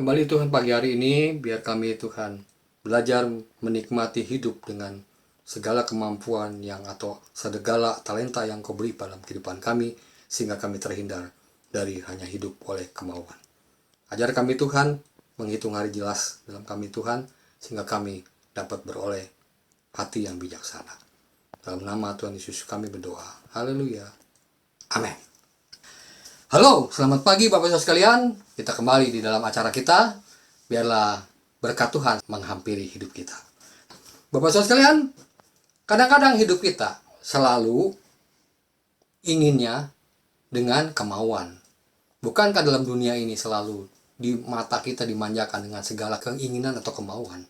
Kembali Tuhan pagi hari ini, biar kami Tuhan belajar menikmati hidup dengan segala kemampuan atau segala talenta yang Kau beri dalam kehidupan kami, sehingga kami terhindar dari hanya hidup oleh kemauan. Ajar kami Tuhan menghitung hari jelas dalam kami Tuhan, sehingga kami dapat beroleh hati yang bijaksana. Dalam nama Tuhan Yesus kami berdoa. Haleluya. Amin. Halo, selamat pagi Bapak Ibu sekalian. Kita kembali di dalam acara kita. Biarlah berkat Tuhan menghampiri hidup kita. Bapak Ibu sekalian, kadang-kadang hidup kita selalu inginnya dengan kemauan. Bukankah dalam dunia ini selalu di mata kita dimanjakan dengan segala keinginan atau kemauan?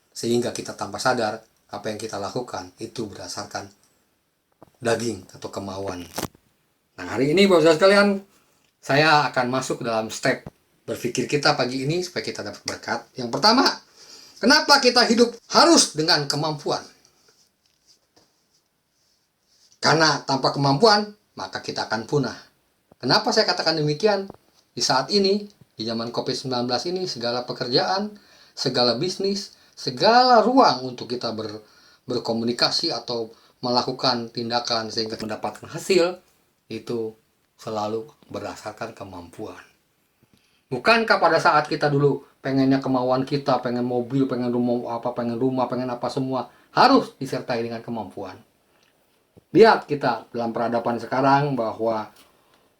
Sehingga kita tanpa sadar apa yang kita lakukan itu berdasarkan daging atau kemauan. Nah, hari ini Bapak-Bapak sekalian, saya akan masuk ke dalam step berpikir kita pagi ini supaya kita dapat berkat. Yang pertama, kenapa kita hidup harus dengan kemampuan? Karena tanpa kemampuan, maka kita akan punah. Kenapa saya katakan demikian? Di saat ini, di zaman COVID-19 ini, segala pekerjaan, segala bisnis, segala ruang untuk kita berkomunikasi atau melakukan tindakan sehingga mendapatkan hasil, itu selalu berdasarkan kemampuan. Bukankah pada saat kita dulu pengennya kemauan kita, pengen mobil, pengen rumah, pengen apa semua, harus disertai dengan kemampuan. Lihat kita dalam peradaban sekarang bahwa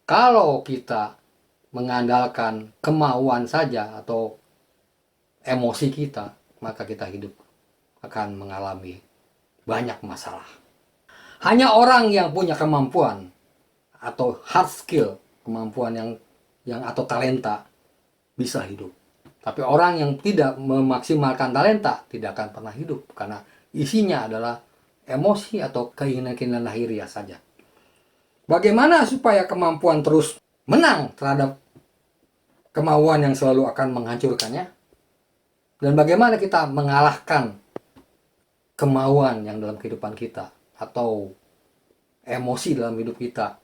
kalau kita mengandalkan kemauan saja atau emosi kita, maka kita hidup akan mengalami banyak masalah. Hanya orang yang punya kemampuan atau hard skill, kemampuan yang atau talenta bisa hidup. Tapi orang yang tidak memaksimalkan talenta tidak akan pernah hidup karena isinya adalah emosi atau keinginan-keinginan lahiriah saja. Bagaimana supaya kemampuan terus menang terhadap kemauan yang selalu akan menghancurkannya? Dan bagaimana kita mengalahkan kemauan yang dalam kehidupan kita atau emosi dalam hidup kita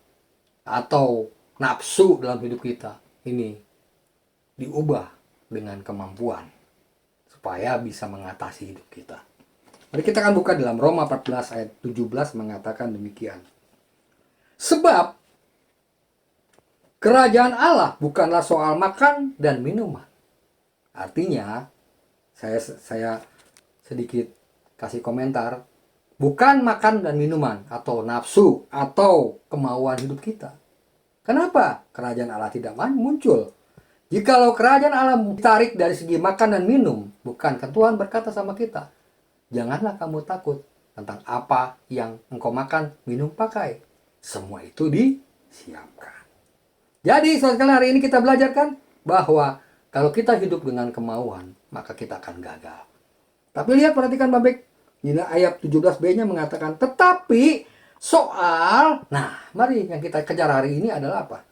atau nafsu dalam hidup kita ini diubah dengan kemampuan supaya bisa mengatasi hidup kita. Mari kita akan buka dalam Roma 14 ayat 17 mengatakan demikian. Sebab kerajaan Allah bukanlah soal makan dan minuman. Artinya, saya sedikit kasih komentar, bukan makan dan minuman atau nafsu atau kemauan hidup kita. Kenapa kerajaan Allah tidak muncul? Jikalau kerajaan Allah ditarik dari segi makan dan minum, bukankah Tuhan berkata sama kita, janganlah kamu takut tentang apa yang engkau makan, minum, pakai. Semua itu disiapkan. Jadi sekali hari ini kita belajarkan bahwa kalau kita hidup dengan kemauan, maka kita akan gagal. Tapi lihat, perhatikan baik-baik. Di ayat 17b-nya mengatakan, tetapi soal, nah mari yang kita kejar hari ini adalah apa?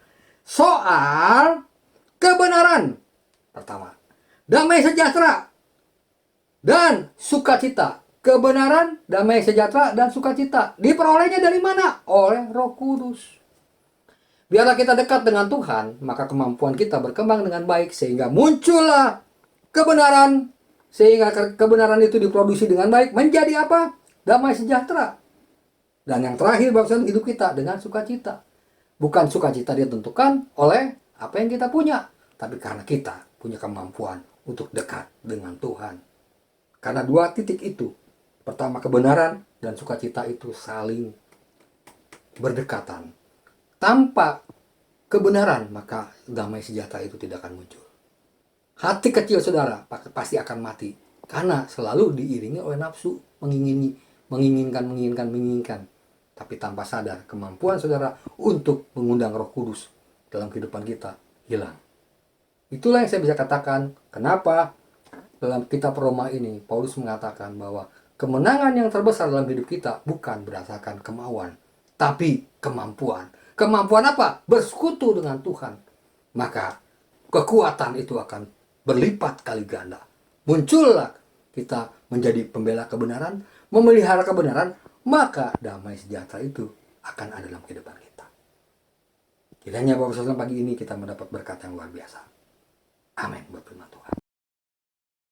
Soal kebenaran. Pertama, damai sejahtera dan sukacita. Kebenaran, damai sejahtera, dan sukacita. Diperolehnya dari mana? Oleh Roh Kudus. Biarlah kita dekat dengan Tuhan, maka kemampuan kita berkembang dengan baik, sehingga muncullah kebenaran. Sehingga kebenaran itu diproduksi dengan baik, menjadi apa? Damai sejahtera. Dan yang terakhir, bangsa hidup kita dengan sukacita. Bukan sukacita ditentukan oleh apa yang kita punya, tapi karena kita punya kemampuan untuk dekat dengan Tuhan. Karena dua titik itu, pertama kebenaran dan sukacita itu saling berdekatan. Tanpa kebenaran, maka damai sejahtera itu tidak akan muncul. Hati kecil saudara pasti akan mati karena selalu diiringi oleh nafsu, menginginkan. Tapi tanpa sadar kemampuan saudara untuk mengundang Roh Kudus dalam kehidupan kita hilang. Itulah yang saya bisa katakan kenapa dalam kitab Roma ini Paulus mengatakan bahwa kemenangan yang terbesar dalam hidup kita bukan berdasarkan kemauan, tapi kemampuan. Kemampuan apa? Bersekutu dengan Tuhan. Maka kekuatan itu akan berlipat kali ganda. Muncullah kita menjadi pembela kebenaran, memelihara kebenaran, maka damai sejahtera itu akan ada dalam kehidupan kita. Kiranya Bapak Saudara pagi ini kita mendapat berkat yang luar biasa. Amin buat firman Tuhan.